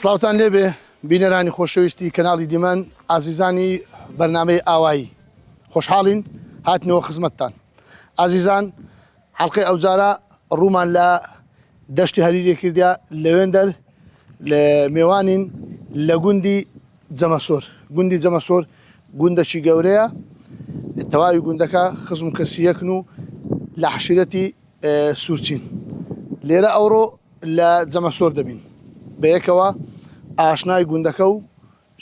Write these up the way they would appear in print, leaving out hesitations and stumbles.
سڵاوتان لێبێ بینەرانی خۆشەویستی کەناڵی دیمەن ئازیزانی بەرنامەی ئاوایی خۆشحاڵین هاتنەوە خزمەتتان ئازیزان حەڵقەی ئەوجارە ڕوومان لە دەشتی هەریرێ کردیا لەوێندەر لە میێوانین لە گوندی جەمەسۆر گوندەکی گەورەیە تەواوی گوندەکە خزم کەسیەکن و لە حەشیرەتی سوورچین لێرە ئەوڕۆ لە جەمەسۆر دەبین بەیەکەوە ئاشنای گوندەکە و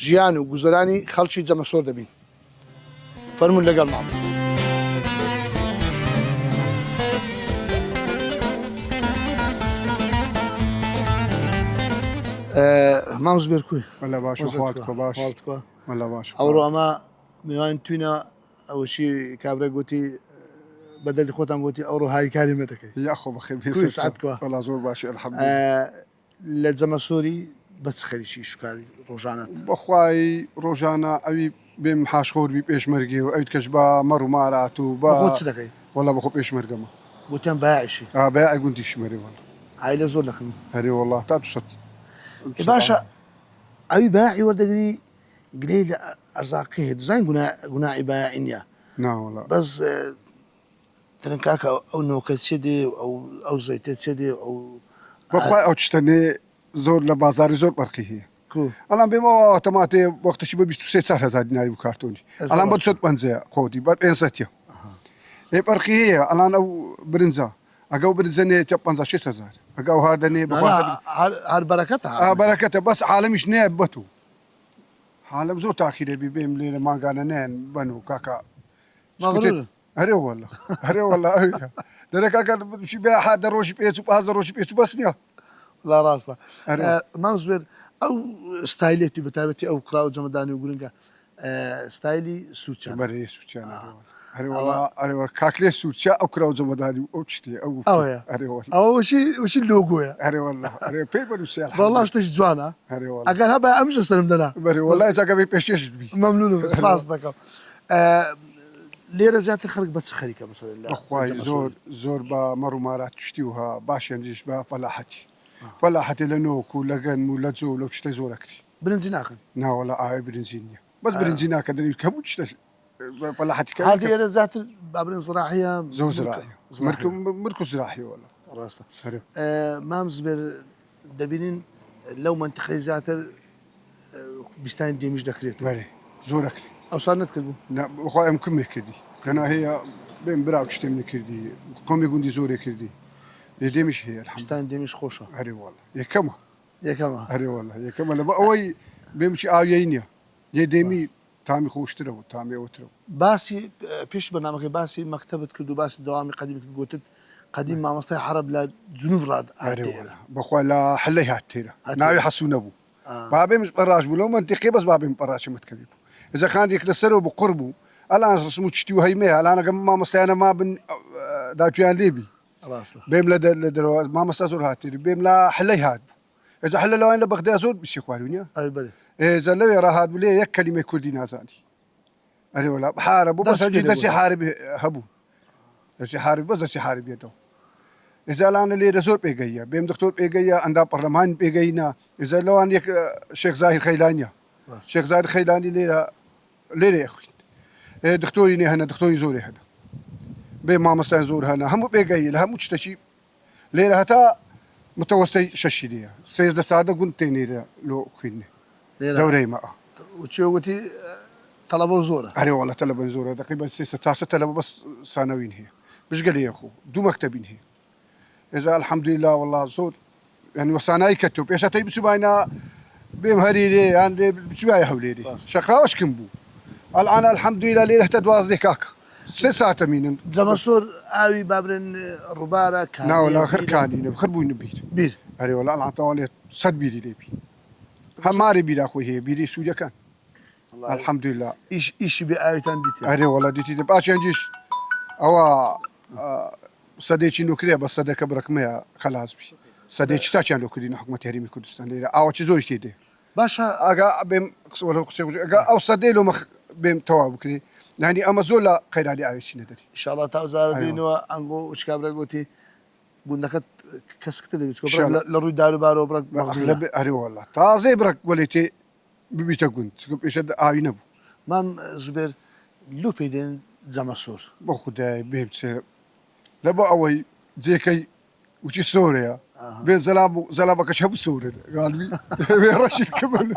ژیان و گوزەرانی خەڵکی جەمەسۆر دەبین فەرمون لەگەڵ ماڵ مامز بێر کوی ولا باش خواردکە باش ولا باش ئەوڕۆ ئەمە میوان توینە ئەوشی کابرا گوتی بەدەلی خۆتان گوتی ئەوڕۆ هاریکاری مە دەکەی یاخۆ بەخێر سعاتکە وەڵا زۆر باشی الحەمدولیلا لە جەمەسۆری بەچ خەریکی شوکاری ڕۆژانە بەخوای ڕۆژانە ئەوی بێم حاشخۆربی پێشمەرگی و ئەوت کەش بە مەڕ و مارات و بە چ دەکەی وەڵا بەخۆ پێشمەرگەمە گوتیان بایعشی بە ئەگوندی شمەری وەڵ عیلە زۆر دەخن هەری وەڵا تا دوسەت باشە ئەوی باعی وەردەگری گرەی لە ئەرزاقی هەیە دەزانین گوناعی بایعی نییە ناوەڵا بەس تەنە کاکە ئەو نۆکە چێ دێ ئەو زەیتە چێ دێ ئەو بەخوای ئەو شتەنێ زۆر لە بازاری زۆر بەرقی هەیە ئەڵام بێمەوە تەماتێ وەختشی بە 23,000 دیناری و کارتۆنی ئەلان بە 50 قۆدی بە 500 ێ بەرقی هەیە ئەلان ئەو برنجە ئەگە و برنجەنێ 56,000 ئەگە و هاردەنێ هەر بەرەکەتە بەرەکەتە بەس عالەمیش نەیە بەت و عالەم زۆر تاخیرێ بی بێم لێرە ماگانە نەیەن بن و کاکە هەرێ وەڵا هەرێ وەڵا ئەوە دەرە کاکە بێ حادە ڕۆژی پێچ و پازە ڕۆژی پێچ و بەس نییە لا ڕاستە مامز بێر ئەو ستایلێتی بەتابەتی ئەو کراوە جەمەدانی و گرنگە ستایلی سوورچە بەرێ سوورچیان هەرێوە کاکلێ سوورچە ئەو کراوە جەمەدانی و ئەو چتێ ئەو ئەوە وشی لۆگۆیە هەرێ وەڵا هەرێ پێی بەنووسێ وەڵا شتێکی جوانە هەرێ وەڵا ئەگەر هەبە ئەمیش سەرم دەنا بەرێ وەڵای جاکە بێ پێشکەشت بی مەمنون سپاس دەکەم لێرە زیاتر خەڵک بە چ خەریکە مەسەلەن بەخوای زۆر بە مەڕ و مارات توشتی وها باشیانجیش بە فەلاحەتی فەلاحەتی لە نۆک و لە گەنم و لە جۆ و لەو شتەی زۆرەکری برنجی ناکەن ناوەڵا ئاوای برنجی نییە بەس برنجی ناکە دەوی کەموو شتە فەلاحەتی هەردی ئێرە زیاتر بابرن زراحیە زۆر زراحی مرک و زراحی وەڵا ڕاستە مامز بێر دەبینین لەو منتیقەی زیاتر بیستانی دێمیش دەکرێت بەرێ زۆرەکری ئەوسان نەتکردبوو بەخوای ئەم کمێ کردی کەنا هەیە بێم براو شتێم نکردی قۆمی گوندی زۆرێ کردی لێ دێمیش هەیە بیستانی دێمیش خۆشە هەرێ وەڵا یەکەمە هەرێ وەڵا یەکەمە لە بە ئەوەی بێمشی ئاویەی نییە یێ دێمی تامی خۆشترە و تامی ئەوترە باسی پێش بەنامەکەی باسی مەکتەبت کرد و باسی دەوامی قەدیمت گوتت قەدیم مامۆستای عەرەب لە جنوب ڕاد بەخوا لە حلەی هات تێرە ناوی حەسوو نەبوو بابێمش پەڕاش بوو لەو منتیقەی بەس بابێم پەڕاشمت کردی بوو ئێزە خاندێک لەسەرەوە بە قوڕ بوو ئەلان ڕسم و چتی و هەیمەیە ئەلانەکەم مامۆستایانە ما بن داوتیان لێبی بێم لە دەرەوە مامۆستا زۆر هاتێری بێم لە حلەی هات بوو ئێزە حلە لەوان لە بەغدا زۆر بسی خواردونیە ئێزە لەوێ ڕاهات بوو لێ یەک کەلیمەی کوردی نازانی ئەرێ وەڵا حارە بوو بەسەرجی دەستی حاربی هەبوو دەستی حاربی بەس دەستی حاربیێتەوە ئێزالانە لێرە زۆر پێگەیە بێم دکتۆر پێگەیە ئەندا پەرلەمان پێگەینە ئێزە لەوان یەک شێخ زاهیر خەیلانیە شێخ زاهیر خەیلانی لێرە خوین دکتۆری نێ هەنە دکتۆری زۆری هەنە بێ مامۆستایان زۆر هەنە هەموو پێگەی لە هەموو شتێکی لێرە هەتا متەوەستەی شەشی دەیە 13 ساردە گوند تێنێرە لۆ خوێندنێ دەورەی مە وچێوەتی تەلەبە زۆرە هەرێ وەڵا تەلەبە زۆرە دەقریبەن 300 تەلەبە بەس سانەوین هەیە بژگەلەیە خۆ دوو مەکتەبین هەیە ئێزا الحەمدولیلا وەڵا زۆر ینی وەسانایی کەتۆ پێشەتەی بچوباینا بێم هەریرێ یان بچوایە هەولێرێ شەقراوەشکم بوو ئەلعانە الحەمدولیلا لێرە هەتە 12 کاکە 3 ساتە مینن جەمەسۆر ئاوی بابرن ڕووبارە ناوەلا خرکانی نە خڕ بووینە بیر هەرێ وەڵا ئەڵعاتەوە لێ 100 بیری لێبی هەماری بیرا خۆی هەیە بیری سوودەکان الحەمدولیلا ئیشی بێ ئاویتان دیتە هەرێ وەڵا دیتی دە پاشیانجیش ئەوە سەدێکی نوکرێ بە سەدەکە بڕکمەیە خەلاص بی سەدێکی ساچیان لۆ کردی حکومەتی هەرێمی کوردستان لێرە ئاوەکی زۆری تێدێ باشە ئەگا بێم ئەگا ئەو سەدەی لۆ بێم تەواو بکرێ نانی ئەمە زۆر لە قەیرالی ئاوێکی نەدەری ئینشاڵڵا تا ئەوزارە دێنەوە ئەنگۆ وشکابرا گوتی گوندەکەت کەسکتە دەوێت إنشاءالله. لە ڕووی داروبارەوە بڕک أغلب أري والله تازي برك وليتي ببيتا كنت سكب إيش آوي نبو مام زبێر لۆ پێی دێن جەمەسۆر بخداي بيمت لبا أوي زيكي وشي سوريا بين زلامك شاب سوري قال بي رشيد كمل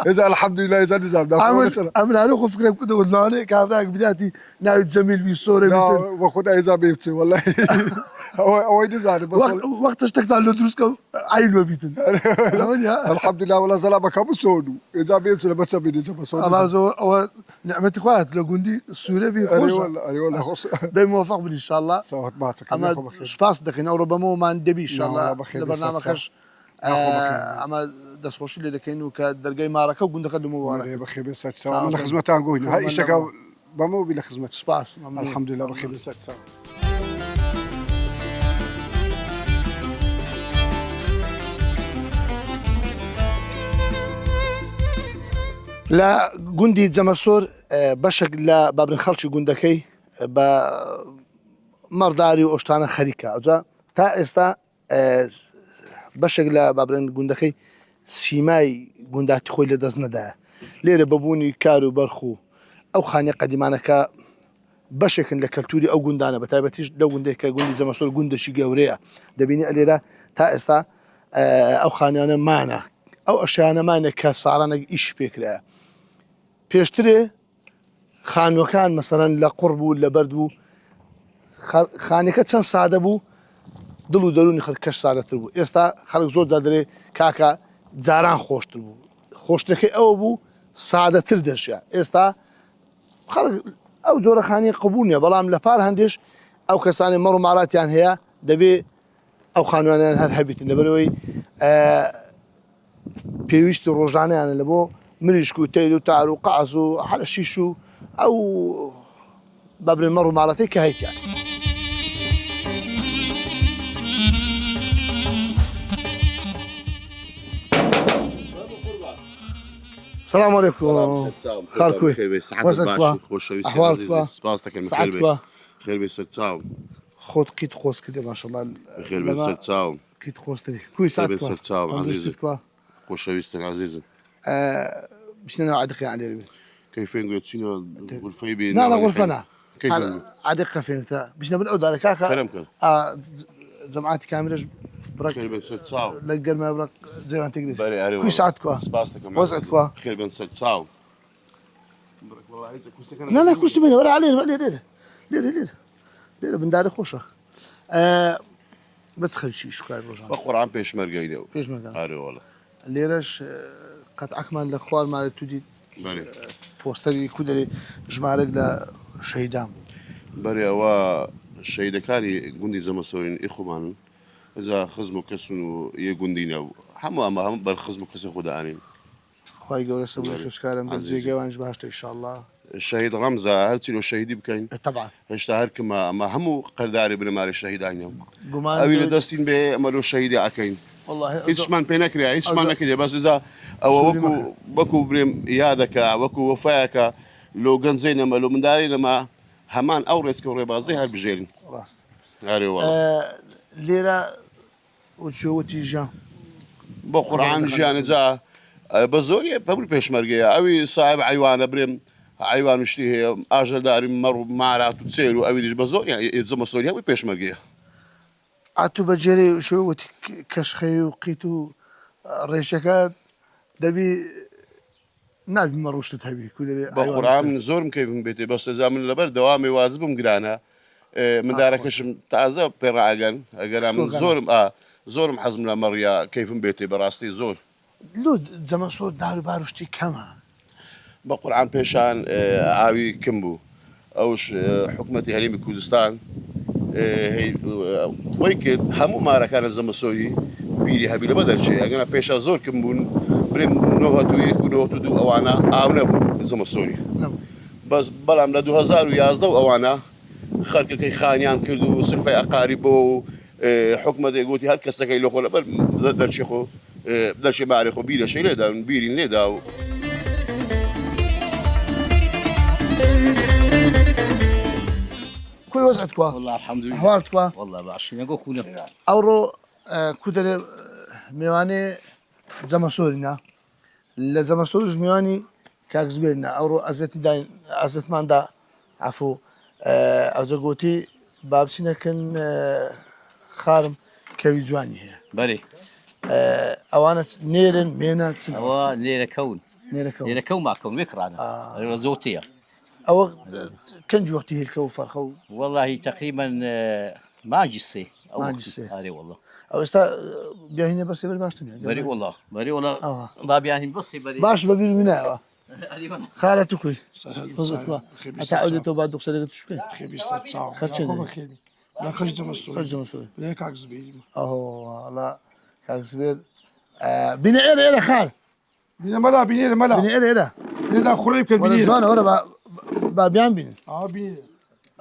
إذا الحمد لله إذا نزام ئەمن هەرۆ فکرێ کودە وڵناانێ کابراک بداتی ناوی جەمیل بی سۆرە لا وخداي إذا بيمت والله أوي نزام بس وەختش تەکتان لە دروستکە عینوە بیتن الحمد لله ولا زلامك أبو سودو إذا بيمت لبس بيني زي بس ئەوە نعمەتی خوات لە گوندی سوورە بی أري والله خص دەی موفق بن ئینشاءالله سوات ماتك ئەمە سوپاس دەکەین ئەو ڕۆبەمەوەمان دەبی ئینشاءالله لە بەرنامەکەش ئەمە دەستخۆشی لێ دەکەین و کە دەرگای مارەکە و گوندەکە لەمەوە بخير بسات سوا من خدمتان قوي هاي شكا بمو بلا خدمت سپاس الحمد لله بخير بسات سوا لە گوندی جەمەسۆر بەشێک لە بابرین خەڵکی گوندەکەی بە مەڕداری و ئۆشتانە خەریکە ئەوجا تا ئێستا بەشێک لە بابرین گوندەکەی سیمای گونداتی خۆی لە دەست نەدایە لێرە بەبوونی کار و بەرخ و ئەو خانە قەدیمانەکە بەشێکن لە کەلتوری ئەو گوندانە بە تایبەتیش لەو گوندێک کە گوندی جەمەسۆر گوندەشی گەورەیە دەبینی ئەلێرە تا ئێستا ئەو خانیانە مانە ئەو ئەشیانەمانە کە ساڕانێک ئیش پێکرایە پێشترێ خانوەکان مەسەرەن لە قوڕ بوو لە بەرد بوو خانەکە چەند سادە بوو دڵ و دەرونی خەڵکەش سادەتر بوو ئێستا خەڵک زۆر دەدرێ کاکە جاران خۆشتر بوو خۆشتەکەی ئەوە بوو سادەتر دەژیا ئێستا خەڵک ئەو جۆرە خانی قبول نیە بەڵام لە پار هەندێش ئەو کەسانی مەڕ و ماڵاتیان هەیە دەبێ ئەو خانوانیان هەر هەبیتن لەبەرەوەی پێویستی ڕۆژانیانە لە بۆ مریشک و تەیل و تار و قاز و حەلەشیش و ئەو بابرین مەڕ و ماڵەتەی کە هەیتیان السلام عليكم خالكوي خير بي سرتاو خود قيت خوست كده ما شاء الله خير بي سرتاو قيت خوستري كوي ساعتك سرتاو عزيزي خوشويستك عزيزي باش نعدق يعني كيفين قلت شنو غرفة بي لا غرفنا كيف عدق فين انت باش نبنعود على كاكا كلامك جماعتي كاميرا برك خير بي سرتاو لقر ما برك زي ما انت تقدر كوي ساعتك سباستك وسعتك خير بي سرتاو والله عايزك لا لا كرسي منه ولا عليه ليه بندار خوشه بس خل شيء شكاية رجعنا بقرآن بيش مرقينه بيش مرقينه أري والله ليرش قد أكمل الأخوار مال تودي بري بوستري كودري جمارك لا شهيدان بري هو الشهيد كاري جندي زمسورين إخوان إذا خزموا كسنوا يجندينا هم بالخزموا كسر خدانين خواهي جورس وش كارم بزيجة وانج بهشت إن شاء الله الشهيد رمزة هرتي لو شهيدي بكين طبعا اشتهر كما ما همو قرداري بن ماري الشهيدين أبي لدستين به مالو شهيدي عكين والله إيش من بينك إيش من كده بس إذا أو بكو بريم إيادك بكو وفاك لو جنزينا مالو من داري لما همان أورث كوريبازي هالبجيرين راست أري والله ليرة وشو تيجان بقرآن جان جا بزوري بقول بيش مرجية أوي صاحب عيوان بريم عيوان مشتيه أجل داري مر معرات وتسير وأوي ديش بزوري يعني زم سوريا أوي بيش مرجية عتو بجري شو كشخي وقيتو ريشكات دبي نبي مروش تتهبي كودري بقرآن زورم كيف من بيتي بس إذا من لبر دوامي واجبهم قرانا من داركش تعزب براعجن أجر زورم زورم حزم لمريا كيف من بيتي براستي زور لو زمان صور دارو باروشتي كما بقرآن بيشان عاوي كمبو أوش حكمتي هليم كردستان هي ويك همو ما ركان زمسوي بيري هبي لبدر شيء أنا بيشا زور كمبون بريم نوهتو يكو نوهتو دو أوانا آونبو زمسوري بس بلام لدو 2011 أوانا خلق كي خانيان كردو صرفي أقاربو حكمتي قوتي هل كسكي لخو لبر در شيخو در شي معرخو بيري شيء ليدا بيرين ليدا كوي وزعتكوا والله الحمد لله أحوالتكوا والله باش نقول كنا أورو كودر ميواني زمسورنا لزمسورج ميواني كاكزبيرنا أورو أزت داين أزت ماندا عفو أو زغوتي بابسينا كان خارم كوي جواني هي بلي أوانا نيرن مينا هو ليلة كون نيرن كون ليلة كون ما كون وكرانا زوتية أو كان جوقتي الكو فرخو والله تقريبا ما جسي او ما وقتي. جسي. هاري والله أو استا بيهنا بس بالباشتني بري والله بري والله باب يعني بصي بري باش ببير منها هاري والله خالتكوي سهل فضلتكوا خبيث أتعود تو بعد دكتور شوي خبيث ساعة خدشة خيري لا خرج زمسوري خرج مسؤول ليك عكس بيجي أهو والله كان كبير بني إلى خال بينا ملا بينا ملا بني إلى بينا خريب كان ولا بينا زمان ولا بابيان بني بينا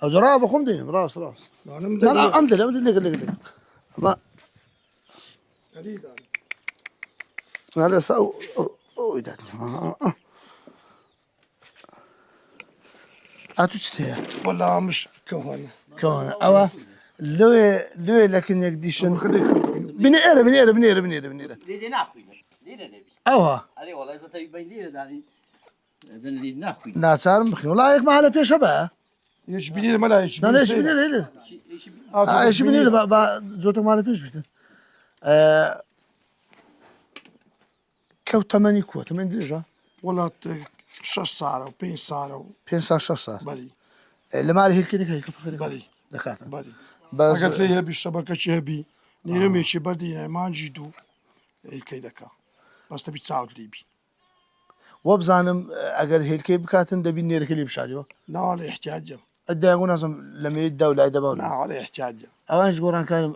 أو جراب بخم دين راس لا لا أمدل لك ما هذا سو إذا أتوشتها ولا مش كهانة كون أو لو لكن يقديشن بني ليدي ناخوي ليدي نبي أوها هاري والله اذا تبي بين ليدي داني اللي ناخوي ناتار مخي والله ما على بيش بقى يش بينا ملا يش لا ليش بني هنا ايش بني زوتك ما على بيش بيته كو 8 كو 8 درجة ولا شش ساعة وبين ساعة بينسا شخصا بري اللي ما عليه هيك فخر بري دكاتره بري بس أقل زي هبي الشبكة شي هبي نيرمي شي بدينا ما نجدو كيدكا بس تبي تساعد ليبي وبزانم اگر هيك بكاتن دبي نيرك اللي بشاريو لا على احتياج ادى يقول لازم لما يدوا لا يدوا لا على احتياج اوانش قران كان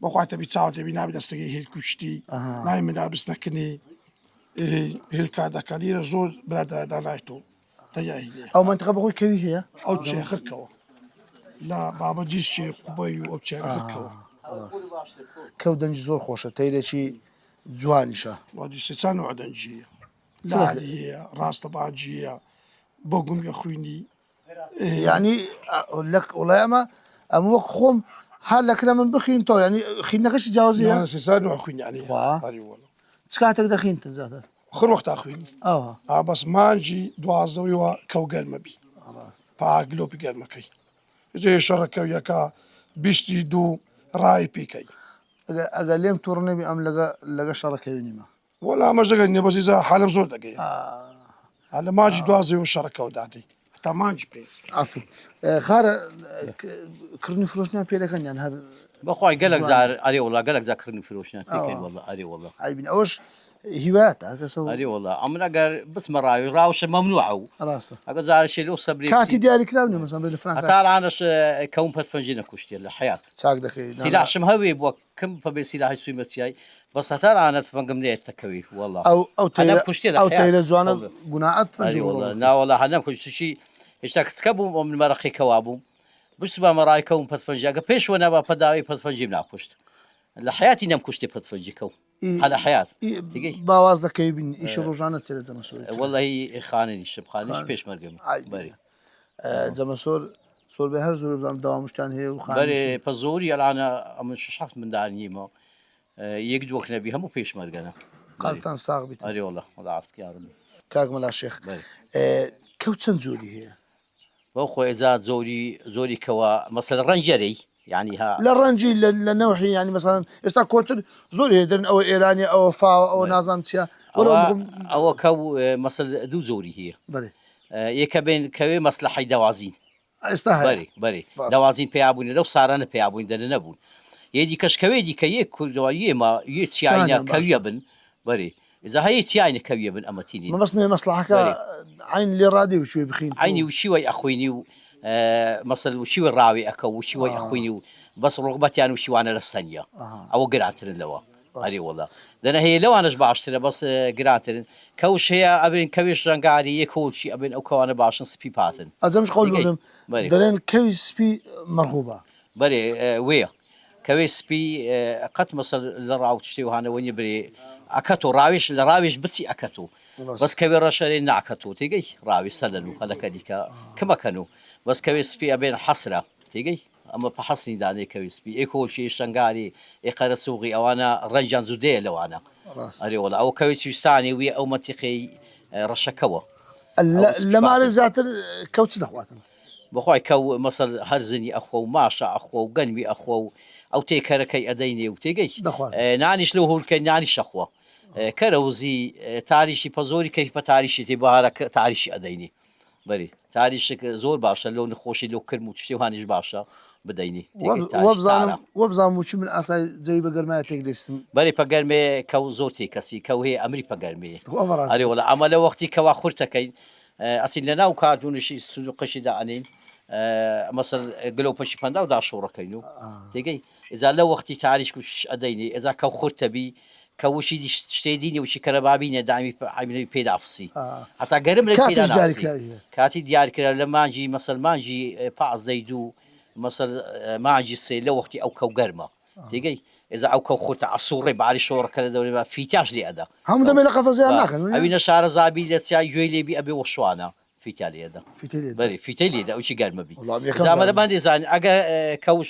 ما قاعد تبي تساعد ليبي نابي دستقي هيك كشتي نايم دابس نكني هيك كادكا ليرا زور برادر دالايتو تياهي او منطقه بقول كذي هي أو شيء خركوا لا بابا جيش شيء قبي أو شيء خركوا كو دنج زور خوشه تيري شي جوانيشه ودي سانو عدنجية لا هي راس طبعا جية بقوم يا خويني يعني اقول لك والله اما اموك خوم حالك لما بخين تو يعني خينا كش أنا جاوزيه سانو أخويني يعني واه. هاري والله تسكاتك دخين تزاته خر وقت أخويني اه بس ما نجي دوازوي وكو قرم بي خلاص باقلو بقرم كي زي شركة وياك بيشتي دو راي بيكي اقل ليم تورني بي ام لقى شركه يونيما ولا ما جاني بس إذا حالم زود دقيقة هلا ما نجي دوازوي والشركة ودعتي حتى ما نجي بيت عفوا خار كرني فروشنا بيلكن يعني هذا بخوي قالك زار هاري والله قالك ذاكرني فلوسنا بيكين والله هاري والله عيبين اوش هوايات هكا سو هاري والله أمنا قال بس مراوي راوش ممنوعه خلاص أقول زار شيء لو صبري كاتي ديالي كلامني مثلا بالفرنك أتعال أنا كون بس فنجينا كشتي الحياة ساق دخي سلاح شمهوي بوا كم فبي سلاح يسوي مسياي بس أتعال أنا تفنقم لي التكوي والله او هذا تيلا كشتي او الحياة تيلا زوانا قناعات هاري فنجي والله لا والله هنام كل شيء اشتاك سكبوا من مرخي كوابو بس با مراي كون بس فنجي أقول فيش وأنا بفداوي بس فنجي من كشت لحياتي نم كشتي بس فنجي كون هذا حياة تيجي باواز دكي بين ايش روجانا تيلا زما سوري والله خانني شب خانني بيش مرقم عيب. بري زما سور به هر زور بزام دوام مشتان هي وخان بري بزوري الآن مش شفت من دعني ما يقدر وقتنا بيها مو بيش مرقنا قالتان ساق بيت هاري والله عرفت يا ربي كاك ملا شيخ بري كوتشن زوري هي بأخو إذا زوري كوا مثلا رنجري يعني ها لا رنجي لنوحي يعني مثلا استا كوتر زوري هيدرن او ايراني او فاو او نازامتيا أو كو مثلا دو زوري هي بري يكبين كوي مصلحة دوازين استاهل بري باش. دوازين بيابون لو صارنا بيابون دنا نبون يدي كشكوي دي كي كل دواية ما يتشاينا شانيا باش. كويبن بري إذا هي تشاينا كويبن أما تيني ما بس مصلحة عين اللي رادي وشوي بخين عيني وشوي أخويني مثلا وشوي الراوي أكو وشوي أخويني بس رغبتي أنا وشوي أنا للثانية أو قراترن لوا هذه والله لأن هي لو أنا بعشتنا بس قراترن كوش هي أبين كويش جانقاري يكول شيء أبين أو كوانا بعشن سبي باتن هذا مش قول لهم بري. درين كوي سبي مرغوبة بري ويا كويس بي قط مثلا للراو تشتي وهنا وين بري أكتو راويش لراويش بسي أكتو بس كبير رشالي نعكتو تيجي راوي سللو هذا كديكا كما كانوا بەس کەوێ سپی ئەبێن حەسرە تێگەی ئەمە بە حەسنی دانێ کەوی سپی ئێ کۆلشی شنگاری ئێ قەرە سوغی ئەوانە ڕەنجان زودەیە لەوانە ئەرێ وڵە ئەو کەوی سوستانی وی ئەو مەتیقی ڕەشەکەوە لەمارە زیاتر کەوت نەخواتن بخوای کەو مەسەر هەرزنی ئەخۆ و ماشە ئەخۆ و گەنمی ئەخۆ و ئەو تێکەرەکەی ئەدەینێ و تێگەی نانیش لەو هەولکە نانی شەخوە کەرەوزی تاریشی پەزۆری کەی بە تاریشی تێ بەهارە تاریشی ئەدەینی بەری تاریشک زۆر باشە لەو نخۆشی لەو کرم و شتێوانیش باشە بدەینی وەبزانام وچی من ئاسای جێی بە گەرمایە تێک دەستن بەری پەگەرمێ کەو زۆر تێکەسی کەو هەیە ئەمری پەگەرمێ ئەرێ وڵە ئەمە لە وەختی کەوا خورتەکەین ئەسیل لە ناو کارتونشی سوقشیدا ئەنین مەسەر گلۆپەشی پەندا و داشۆڕەکەین و تێگەی ئێزا لە وەختی تاریشک و ئەدەینێ ئێزا کەو خورتەبی کەوشی شتێ دینی وشی کەرەبابینە دامی عیبنەوەی پێدافسی هەتا گەرم لە کاتی دیارکرا لە مانجی مەسەر مانجی پازدەی دوو مەسەر مانجی سێ لە وەختی ئەو کەو گەرمە تێگەی ئێزا ئەو کەو خۆتە ئەسوڕێ باری شۆڕەکە لە دەورێ فیتاش لێ ئەدا هەموو دەمێ لە قەفەزیان ناکەن ئەوینە شارە زابی لە چای گوێی لێبی ئەبێ وەشوانە فیتا لێدا بەری فیتەی لێدا ئەوشی گەرمەبی زامەرە بان دێزانانی ئەگە کەوش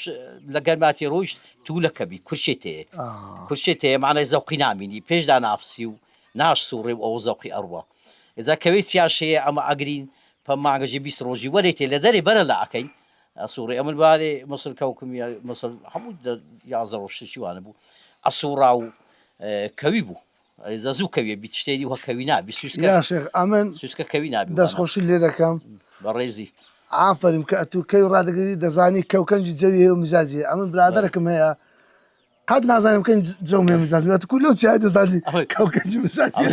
لە گەرماتی ڕۆیشت توولەکەبی کورشێتەیە کورشێتەیە مانای زەوقی نامینی پێشدا نافسی و ناش سوڕێ و ئەو زەوقی ئەڕوە ئێزا کەوێ سیاشەیە ئەمە ئەگرین پە ماگەژی 20 ڕۆژی وەرێتێ لە دەرێ بەرە لە ئەەکەین ئەسوڕێ ئەمن بارێ مەسل کەوکمی مەسل هەموو 11 ڕۆژشیوانە بوو ئەسوڕا و کەوی بوو ئێزە زوو کەوێ بیت شتێری وە کەوی نابی ئەمن سوسکە کەوی نابی دەستخۆشی لێ دەکەم بەڕێزی ئافریم کە ئەتو کەی ڕادەگەری دەزانی کەوکەنجی جەوی و میزاجیە ئەمن برادەرەکەم هەیە قەت نازانم کەن جەومێ میزاج کو لەو چای دەزانی کەوکەنجی میزاجی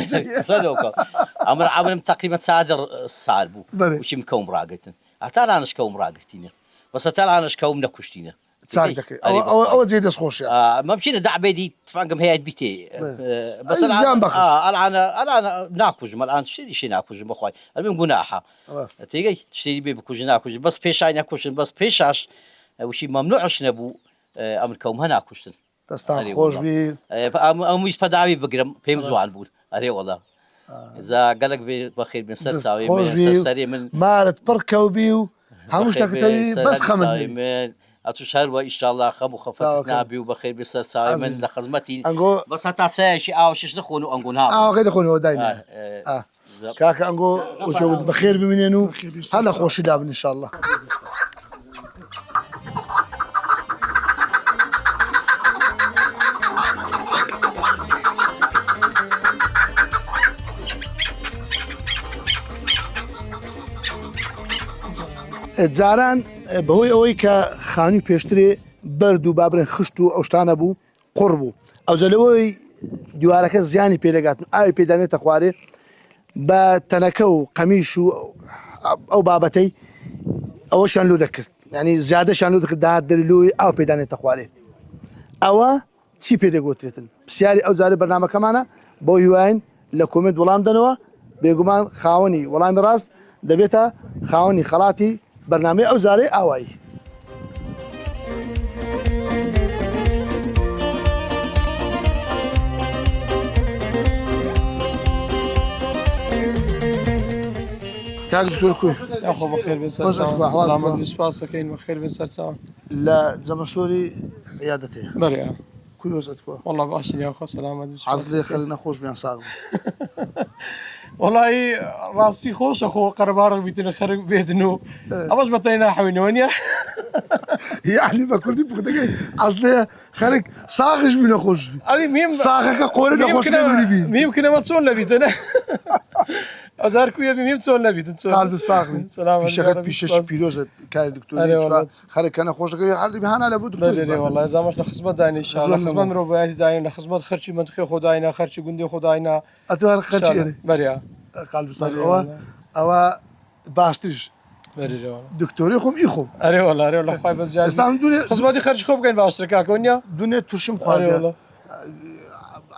ئەمر ئەمرم تەقریبە چادر سال بوو وشیم کەوم ڕاگرتن هەتا لانش کەوم ڕاگرتینە بەسە تا لانش کەوم نەکوشتینە ئەوە جێ دەستخۆشیە مەمچینە دابێتی تفانگم هەیەت بیتێ ئەلانە ناکوژم ئەلان شتێریشی ناکوژم بخوای ئەبێم گوناحە تێگەی شتێری بێ بکوژ ناکوژ بەس پێشای نەکوشن بەس پێشاش وشی مەمنوعش نەبوو ئەمر کەوم هە ناکوشتن دەستان خۆشبی ئەموویش پەداوی بگرم پێم جوان بوون ئەرێ وەڵا ئێزا گەلک بێ بەخێر بن سەر ساوی سەری من مارت پڕ کەوبی و هەموو شتەکەی بەس خەمن ئەتو شەروە ئیشاءالله خەم و خەفەت نابی و بەخێر بێ سەر ساوی من لە خزمەتی بەس هەتا سایشی ئاوشش نەخۆن و ئەنگۆ ئاوەکەی دەخۆنەوە دایم کاکە ئەنگۆ بەخێر ببینێن و هەر لە خۆشی دابن ئیشاءالله جاران بەهۆی ئەوەی کە خانووی پێشترێ بەرد و بابرێن خشت و ئەو شتانە بوو قوڕ بوو ئەوجەلەوەی دیوارەکە زیانی پێدەگاتن ئاوی پێدانێتە خوارێ بە تەنەکە و قەمیش و ئەو بابەتەی ئەوەشان لۆ دەکرد ینی زیادەشان لۆ دەکرد داهات دەرلوی ئاو پێدانێتە خوارێ ئەوە چی پێدەگوترێتن پرسیاری ئەو جارە بەرنامەکەمانە بۆ هیواین لە کۆمنت وەڵام دەنەوە بێگومان خاوەنی وەڵامی ڕاست دەبێتە خاوەنی خەڵاتی بەرنامەی ئەو جارەی ئاوایی کاک دکتۆر کوێ یاخۆ بەخێر بێ سەلامەت سوپاسەکەین بەخێر بێ سەرچاوان لە جەمەسۆری عیادەتەیە بەرێ کوی وەزت کووە وەڵڵا باشی یاخۆ سەلامەت حەز لێ خەڵک نەخۆش بیان ساغ وەڵایی ڕاستی خۆشە خۆ قەرەبارێک بیتنە خەرک بێتن و ئەوەش بەتەی ناحەوینەوە نیە یعنی بە کوردی پوختەکەی حەز لێ خەرک ساغش بی نەخۆش ساغەکە قۆرە نەخۆش نەبی میمکنەوە چۆن لەبیتنە ئەزار کوێ بیم چۆن نەبیتن قالب ساغی پیشەکەت پیشەش پیرۆزە کاری دکتۆری خەرکە نەخۆشەکەی هەردی هانا لە بوو دکتۆر وەڵای زامەش لە خزمەت داین ئینشاءالله خزمەت مرۆڤایەتی داین لە خزمەت خەرچی منتخی خۆداینا خەرچی گوندی خۆداینا ئەتو هەر خەرچی بەریا قالب ساغەوە ئەوە باشترش دکتۆری خۆم ئی خۆم ئەرێ وەڵا ئەرێ لە خوای بەزیاد خزمەتی خەرچی خۆ بکەین باشترە کاکە ونیا دونێ تووشم خوارد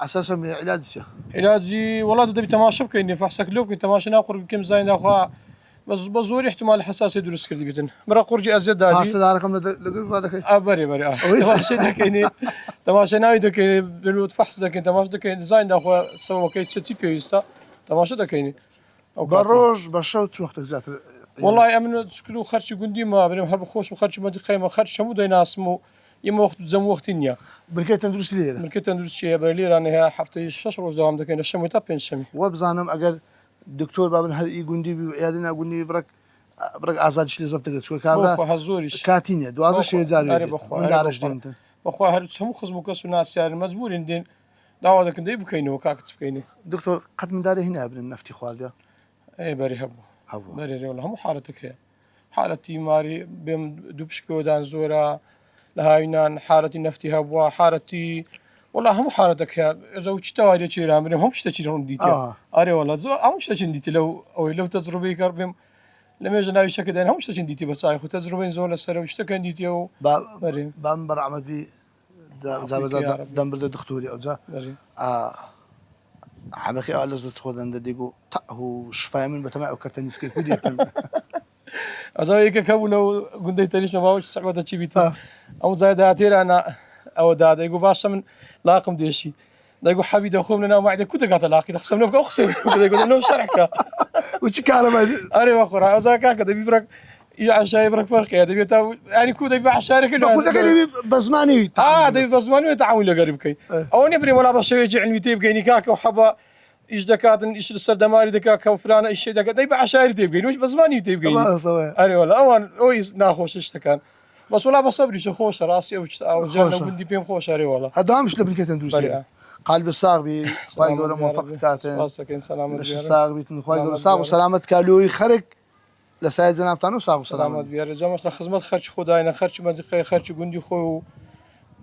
ئەساسا علاجی علاجی وڵات دەبی تەماشە بکەین فەحسەک لێ بکەین تەماشە ناقڕ بکەم زای داخوا بە زۆری احتمال حساسی دروست کردی بیتن مرا قورجی ئەزیەت دادی دارەکەم لەگەڵ دەکەی بەرێ بەرێ تەماشا دەکەینێ تەماشا ناوی دەکەین بنوت فەحس دەکەین تەماش دەکەین زای داخوا سەوەکەی چی پێویستە تەماشا دەکەینی بە ڕۆژ بە شەو چ وەختێک زیاتر والله امن سكلو خرج قندي ما بريم هرب خوش وخرج ما قيمه خرج شمو ديناسمو يما وقت زم وقتنيا بنکەی تەندروستی لێرە ملكي تندرس شيء برلي راني ها حفتي 6 روز دوام دكين الشمي تا بين شمي وە بزانم ئەگەر دکتۆر بابن هەر ئی گوندی بی و یادی ناگوندی بڕک ئازادیش لێ زەف دەگەێت چۆ کابرا بخوا هزوريش کاتی نیە دوازە شێ أري بخوا، أري جاریدارش بخوا. دێنتن بخوا هر سمو خصمو كسو ناس يعني مزبورين دين دعوة دكين دي بكينو كاكت بكيني دکتۆر قەت مندارێ هینا برن نفتی خواردە اي بري هبو هەبوو بري والله هم حالتك هي حالتي ماري بهم دوبشكو دان زورا لهاينان حالتي نفتي هبوا حالتي والله هم حالتك يا اذا وش تواري شي رامرهم هم شتي هم ديتي اري والله زو هم شتي ديتي لو تجربي كربم لما يجنا شكل هم شتي ديتي بس اخو تجربين زول السر وش كان ديتي او بري بام بەرعمەد بی دەم بردە دکتۆری ئەوجا بري حەمەکەی ئەو لەز دەست خۆدەن دەدیگو تا و شفای من بەتەمای ئەو کەرتە نیسکەی کو دیتن ازايك كابو لو قندي تريش ما باوش صعبة تشيبيتا او زايد هاتير انا او دادا يقول باشا من لاقم ديشي دا يقول حبيبي اخوم لنا وما عندك كنت قاعد الاقي تخصم لك اقسم يقول انه شركه وچ کارەمە اري واخر ازاك كذا بيبرك يا شايبرك فرق يا دبي يعني كود يبيع شارك بەخودەکەی بە زمانی دبي بزمان ويتعاون لقريب كي او نبري ولا بس يجي علمي تيب كيني كاكا وحبا ايش دكاتن ايش السردماري دكاكا وفلان ايش دكا يبيع شاري تيب كيني وش بزماني تيب كيني اري والله اوان اويس ناخوش اشتكان بس والله بصبري شو خوش راسي او جانا ودي بيم خوش اري والله هەدامش لە بنکەی تەندروستی قالب الساغ بی خوای گەورە موفق کاتن راسك سلامت لەش ساغ بیتن خوای گەورە ساغ و سەلامەت کالۆی خەرک لە سایت جەنابتان و ساغ و سلامت سەلامەت بيار جامش لخدمت خرج خداينا خرج منطقه خرج قندي خو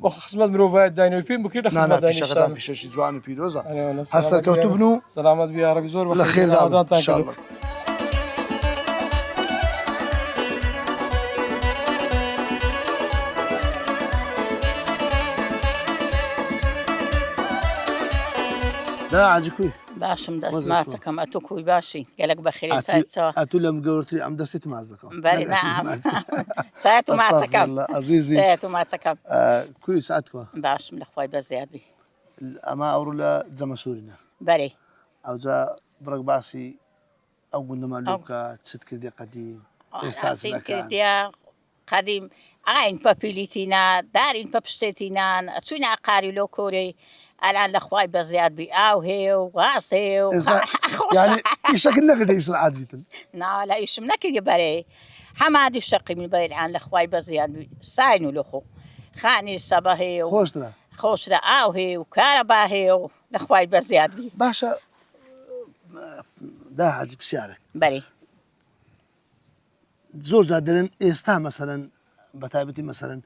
خدمت مروفات داينا بيم بكير لخدمت نانا داينا پیشەکەتان ان پیشەشی جوان و پیرۆزە انا هەر سەرکەوتو بن و سلامت بيا ربي زور لە خێردا بن انشاءالله لا عاجی کوی باشم دەست ماچەکەم ئەتو کوی باشی گەلک بە خێری سایتەوە ئەتو لەم گەورتری ئەم دەستی ماز دەکەم بەری نعم سایەت و ماچەکەم عزیزی سایەت و ماچەکەم کوی سعات کوە باشم لەخوای بەزیادبی ئەمە ئەوڕۆ لە جەمە سوورینە بەری ئەوجا بڕک باسی ئەو گوندەمان لوکە چت کردی قەدیم ئێستا کردیا قدیم ئاین پەپیلیتینان دارین پەپشتێتینان ئەچووینە عقاری لۆ کۆرەی الان لەخوای بەزیادبی ئاو هەیە و غاز هەیە و يعني ئیشەکە نەکردە ئیسراعات بیتن ناوەلا ئیشم نەکردی بەرێ هەمادی شەقی من بەری الان لەخوای بەزیادبی ساین و لۆخۆ خانی سەبە هەیە و خۆشترە خۆشرە ئاو هەیە و کارەبا هەیە و لەخوای بەزیادبی باشە دا حاجی پرسیارێک بەری زۆر جار دەڵێن ئێستا مەسەرەن بەتایبەتی مەسەرەن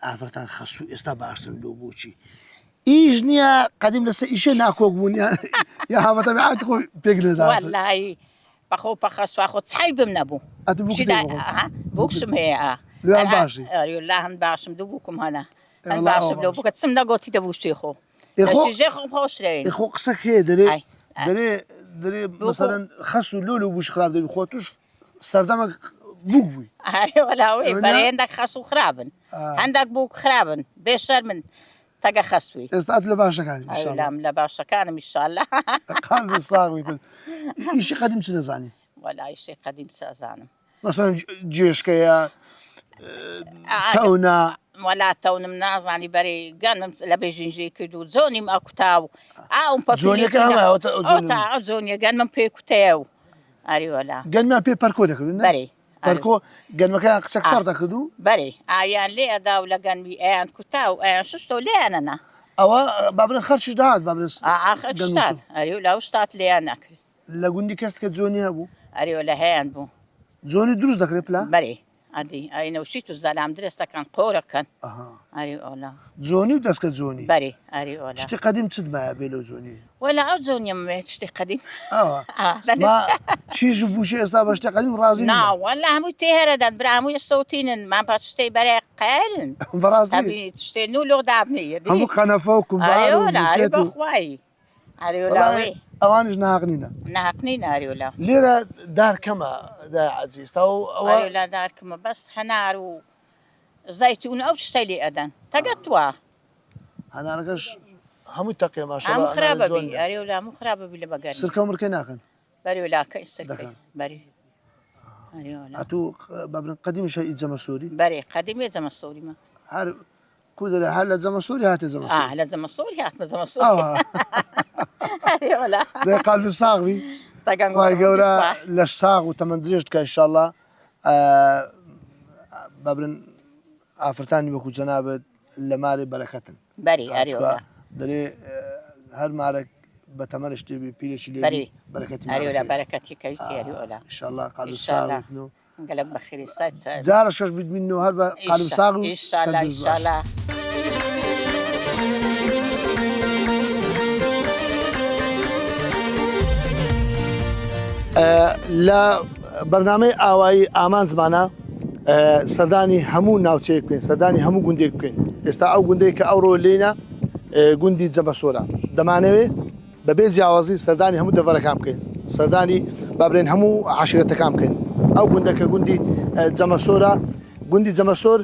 ئافرەتان خەسوو ئێستا باشترن لۆ بۆچی ئیش نییە قەدیم لەسەر ئیشە ناکۆک بوون یا هاوەتەبیعاتی خۆی پێک لێدا وەلای بەخۆ پەخەسوا خۆ چای بم نەبوو بووکشم هەیە لێیان باشی لا هەن باشم دوو بووکم هەنا هەن باشم لەو بکە چم نەگۆتی دەبووشی خۆ لەشیژێ خۆم خۆشرێن خۆ قسەک هەیە دەرێ مەسەرەن خەس و لۆ بووش خراپ دەبی خۆ توش سەردەمە بووک بووی وەلاوێ بەرێ هەندێک خەس و خراپن هەندێک بووک خراپن بێشەر من تەگە خەسووی ئێستا لە باشەکانی لام لە باشەکانم ئیشاءالله قال ساغیتن ئیشی قەدیم چ دەزانی وەلای شێ قەدیم سازانم مەسەرەن جێشکەیە تەونا وەلا تەونم نازانی بەرێ گەنم لە بێژینژەی کرد و جۆنیم ئەکوتا و ئاوم جۆنیەکە هەمە جۆنیە گەنمم پێ کوتەیە و ئەری وەلا گەنمیان پێ پەرکۆ دەکردن بەرێ پەرکۆ گەنمەکەیان قسەکتار دەکرد و بەرێ ئایان لێ ئەدا و لە گەنمی ئەیان کوتا و ئەیان شتۆ لێیانەنا ئەوە بابرن خەرچش داهات بابرس ئاخشتات ئەری و لاو شتات لێیان نەکرد لە گوندی کەس کە جۆنی هەبوو ئەری و لە هەیەیان بوو جۆنی دروست دەکرێت پلا بەرێ ئەدی ئەینەوشیت و زەلام درستەکان قۆرەکەن ئەری ئۆلا جۆنی و دەستکە جۆنی بەرێ ئەری ئۆلا شتی قەدیم چت مایە بێ لەو جۆنی وەلا ئەو جۆنیم شتی قەدیم چیژ و بوشی ئێستا بە شتی قەدیم ڕازی ناوەلا هەمووی تێهێرەدەن برا هەمووی ئێستەوتینن مان پات شتەی بەرێ قەیلن بەڕاستی شتێ نو لۆ دابنیە هەموو قەنەفە و کومبار و بوکێت و بەخوایی ئەری وەلاوێ ئەوانش ناقنینە ناقنی ناری وەلا لێرە دار کەمە دا عەزیز و ئەوە لا دارکمە بەس هەنار و زەیتون ئەو شتەی لێ ئەدەن تەگەتوە هەنارەکەش هەمووی تەقێ ماشەڵڵا هەموو خراپەبی ئەری وەلا هەموو خراپەبی لە بەگەر سرکە و مرکە ناکەن بەری وەلاکە ئیسەکەی بەری أريولا هاتو بابرن قديم شيء زمن سوري بري قديم يا زمن الصوري ما هر كودر هلا زمن سوري هات زمن سوري لازم الصوري هات زمن الصوري أريولا ده قلب الصاغبي طقن واي جورا لشصاغ وتمندريشتك ان شاء الله بابرن افرتاني بكو جنابت لماري بركه بري أريولا دري هر مارك بتمرش تبي بيلش لي بري بركتي أريولا بركتي كيتي أريولا ان شاء الله قالوا إن شاء الله. الصاغ قلب بخير الساعة زار شش بد منه هذا قالوا صاغ إن شاء الله إن شاء الله لا برنامج ئاوایی ئامان زمانە سەردانی هەموو ناوچەیەک بکەین سەردانی هەموو گوندێک بکەین ئێستا ئەو گوندەی کە ئەوڕۆ لێنە گوندی جەمەسۆرە دەمانەوێت بەبێ جیاوازی سەردانی هەموو دەڤەرەکان بکەین سەردانی بابرێن هەموو عاشرەتەکان بکەین ئەو گوندەکە گوندی جەمەسۆرە گوندی جەمەسۆر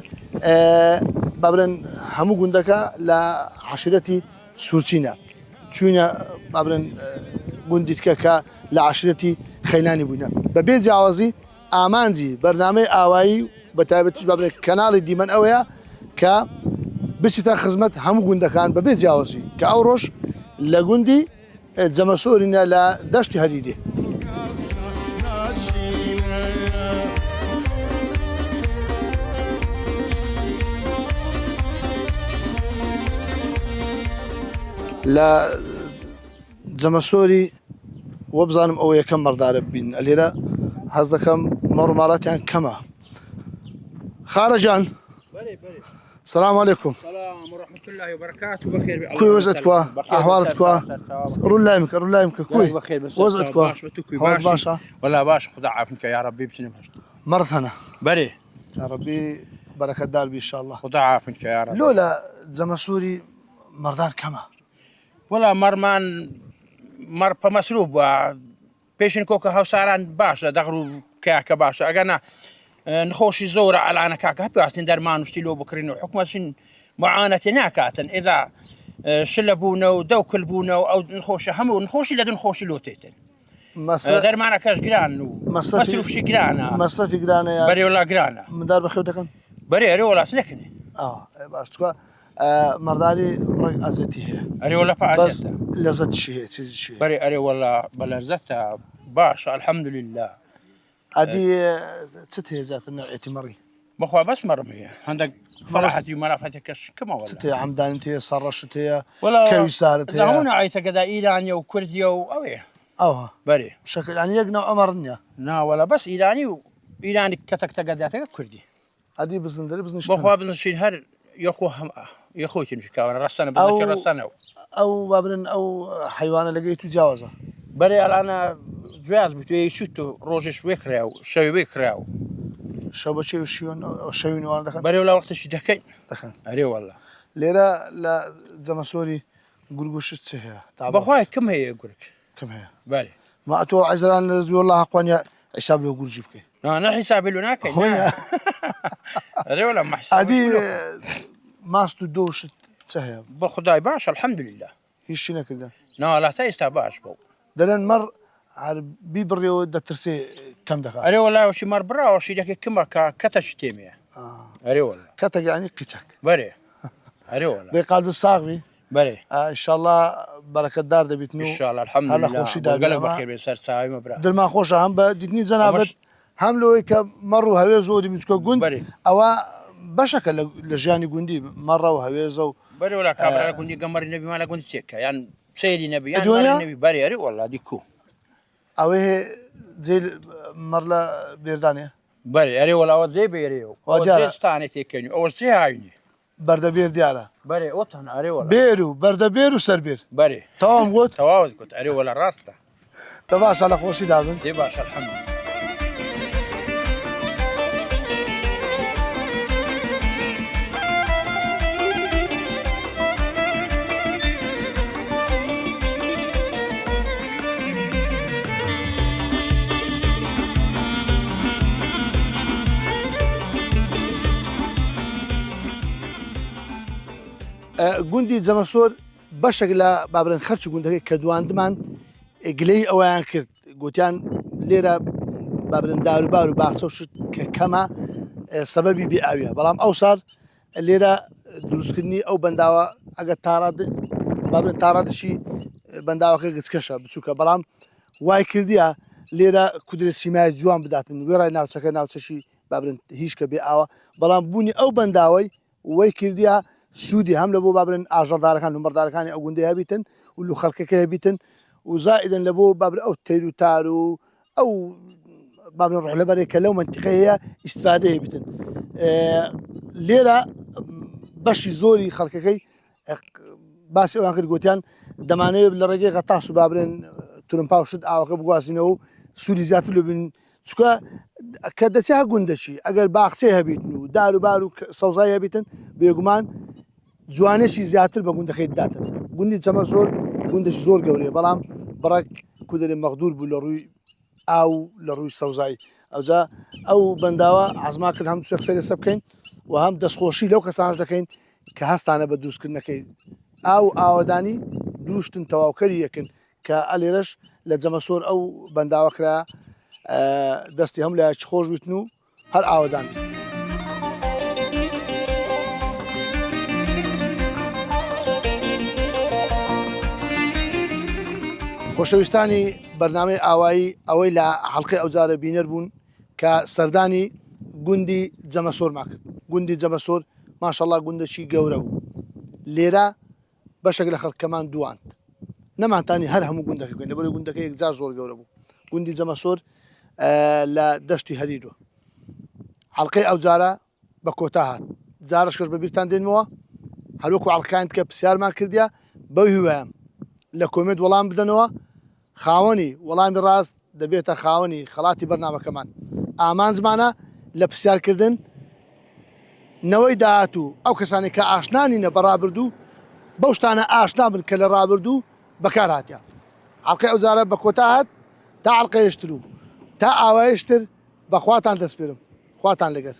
بابرێن هەموو گوندەکە لە عاشرەتی سوورچینە چوونە بابرێن گوندی تکە کە لە عاشرەتی خەینانی بووینە بەبێ جیاوازی ئامانجی بەرنامەی ئاوایی بە تایبەتیش بابرێن کەناڵی دیمەن ئەوەیە کە بچیتە خزمەت هەموو گوندەکان بەبێ جیاوازی کە ئەو ڕۆژ لە گوندی جەمەسۆرینە لە دەشتی هەریدێ لە جەمەسۆری وە بزانم ئەو یەکەم مەڕدارە ببین لێرە حەز دەکەم مەڕماڵاتیان کەمە خارەجان سلام علیکم السلام ورحمة الله وبركاته بخير کوی وەزت کووە ئەحواڵت کووە ڕوو لای مکە ڕوو لای مکە کوی بخير بس وەزت کووە هەوڵ باشە ولا باش خدا عافيك يا ربي بسنة مشت مەڕت هەنە بري یا ڕەبی بەرەکەتدار بی ئینشاءالله خدا عافيك يا رب لۆ لە جەمەسۆری مەڕدار کەمە ولا مرمان مر بمسروب و بيشن كوكا هاوساران باشا دغرو كاكا باشا انا نخوشي زورة على انا كاكا بيعتن درمان وشتيلو بكرين وحكمة شن معاناة ناكاتن اذا شلبونا ودوكلبونا او نخوشي همو نخوشي لدن نخوشي لوتيتن درمانا كاش جران مصرف شي جرانا مصرفی گرانە یا بري ولا جرانا مندار بەخێو دەکەن بري اري ولا سلكني باش چکە مەڕداری ڕێک ئازەتی هەیە اري ولا بەس فاسيتا لەزەتشی هەیە چیزیشی بري اري ولا بلرزتها باشا الحمد لله عادی چت هەیە زیاتر نوعێتی مەڕی بخوا بس مرمية عندك فرحتي ومرافاتك كما ولا چت هەیە عەمدانت هەیە سەڕەشت هەیە ولا کەوی سارت زعمونا هەیە عيتا كذا ايراني وكردي اويه ئەوە بري شکل ینی یەک نەو ئەمەڕ نییە لا ولا بس ايراني ايراني كتك تقداتك كردي عادی بزندری بزنش بخوا بنشين هر يا خوي تمشي كاونا رسنا أو- بنشي رسنا ئەو بابرن ئەو حیوانە لەگەی تو جیاوازە بري انا جواز بتوي شتو روجش ويكراو شوي ويكراو شەو بەچێ و شیۆن شەوی نوان دەکەن بري ولا وقت شي دكاي دەخەن اري والله لێرە لە جەمەسۆری گورگوشت چ هەیە بخوا كم هي يقولك کەم هەیە بالي ما تۆ عیزران لە زوی والله حەقوانیا حساب لە گورجی بکەی انا حسابي لنا كاين هۆیە اري ولا ما حسابي عادی ماست و دۆشت چ هەیە بخداي باش الحمد لله هیچی نەکردە لا لا تيستا باش بو دەلێن مەڕ بیبڕێەوە دەترسێ کەم دەکات اري والله وشي مر برا وشي دك كما كتش تيميا اري والله کەتەگەانی قیچەک بري اري والله بێ قالب ساغوی بري ئینشاءالله بەرەکەتدار دەبیتن ان و شاء الله الحمد هلا لله خوشي دابي قلب أما. بخير بسر ساعي مبرا دڵمان خۆشە هەم بە دیتنی جەنابەت هەم لەوەی کە مەڕ و هەوێز و دەبیچکە گوند بەری. ئەوە بەشەکە لە ژیانی گوندی مەڕە و هەوێزە و بري ولا كابرا كنت قمر النبي ما لا كنت سيكا يعني سيدي نبي يعني الدنيا؟ مال النبي بري اري والله ديكو ئەوەی هێ جێ مەڕ لە بێردانێ بري اري والله زي بيري او وديارة. زي ستاني تيكني او زي هايني بەردەبێر دیارە بري وطن اري والله بێر و بەردەبێر و سەربێر بري تەواو گوت تواوز كنت اري والله راستا تە باشە لە خۆشی دابن دي باش الحمد لله گوندی جەمەسۆر بەشێک لە بابرێن خەرچ گوندەکەی کە دواندمان گلەی ئەویان کرد گوتیان لێرە بابرن داروبار و باخچە و شت کە کەمە سەبەبی بێئاویە بەڵام ئەو سار لێرە دروستکردنی ئەو بەنداوە ئەگە بابرن تاڕادشی بەنداوەکە گچکەشە بچووکە بەڵام وای کردیە لێرە کودرە سیمای جوان بداتن وێڕای ناوچەکە ناوچەشی بابرن هیچ کە بێ ئاوە بەڵام بوونی ئەو بەنداوەی وای کردیە سوودی هەم لە بۆ بابرن ئاژەڵدارەکان و مەڕدارەکانی ئەو گوندەی هەبیتن و لو خەڵکەکە هەبیتن و زائدن لە بۆ بابر ئەو تەیر و تار و ئەو بابرن ڕۆحلەبەرێک کە لەو منتیقەیە ئیسفادە هەبیتن لێرە بەشی زۆری خەڵکەکەی باسی ئەوان کرد گوتیان دەمانەوێت لە ڕێگەی غەتاس و بابرێن تورمپا و شت ئاوەکە بگوازینەوە و سوودی زیاتر لە بن چکە کە دەچێ گوندەچی ئەگەر باخچێ هەبیتن و داروبار و سەوزای هەبیتن بێگومان جوانێکی زیاتر بە گوندەکەی داتن گوندی چەمە زۆر گوندەش زۆر گەورەیە بەڵام بڕێک کودەری مەغدور بوو لە ڕووی ئاو لە ڕووی سەوزایی ئەوجا ئەو بەنداوە عزما کرد هەم دوو قسەی لەسەر بکەین و هەم دەستخۆشی لەو کەسانش دەکەین کە هەستانە بە دروستکردنەکەی ئاو ئاوەدانی دووشتن تەواوکەری یەکن کە ئەلێرەش لە جەمەسۆر ئەو بەنداوە کرا دەستی هەم لە خۆش وتن و هەر ئاوەدان بیت. خۆشەویستانی بەرنامەی ئاوایی ئەوەی لە حەڵقەی ئەوجارە بینەر بوون کە سەردانی گوندی جەمەسۆرمان کرد گوندی جەمەسۆر ماشەڵڵا گوندەکی گەورە بوو لێرە بەشێک لە خەڵکەمان دوواند نەمانتانی هەر هەموو گوندەکە بکەین لەبەرەوەی گوندەکە یەکجار زۆر گەورە بوو گوندی جەمەسۆر لە دەشتی هەریرۆ حەڵقەی ئەوجارە بە کۆتا هات جارش کەش بەبیرتان دێنمەوە هەروەکو حەڵقەکان کە پرسیارمان کردیا بەو هیوایەم لە کۆمنت وەڵام بدەنەوە خاوەنی وەڵامی ڕاست دەبێتە خاوەنی خەڵاتی بەرنامەکەمان ئامانجمانە لە پرسیارکردن نەوەی داهاتوو ئەو کەسانی کە ئاشنانینە بە ڕابردوو بەو شتانە ئاشنا بن کە لە ڕابردوو بەکار هاتیان حەڵقەی ئەوجارە بە کۆتا هات تا حەڵقەیەشتر و تا ئاوایشتر بەخواتان دەسپێرم خواتان لەگەر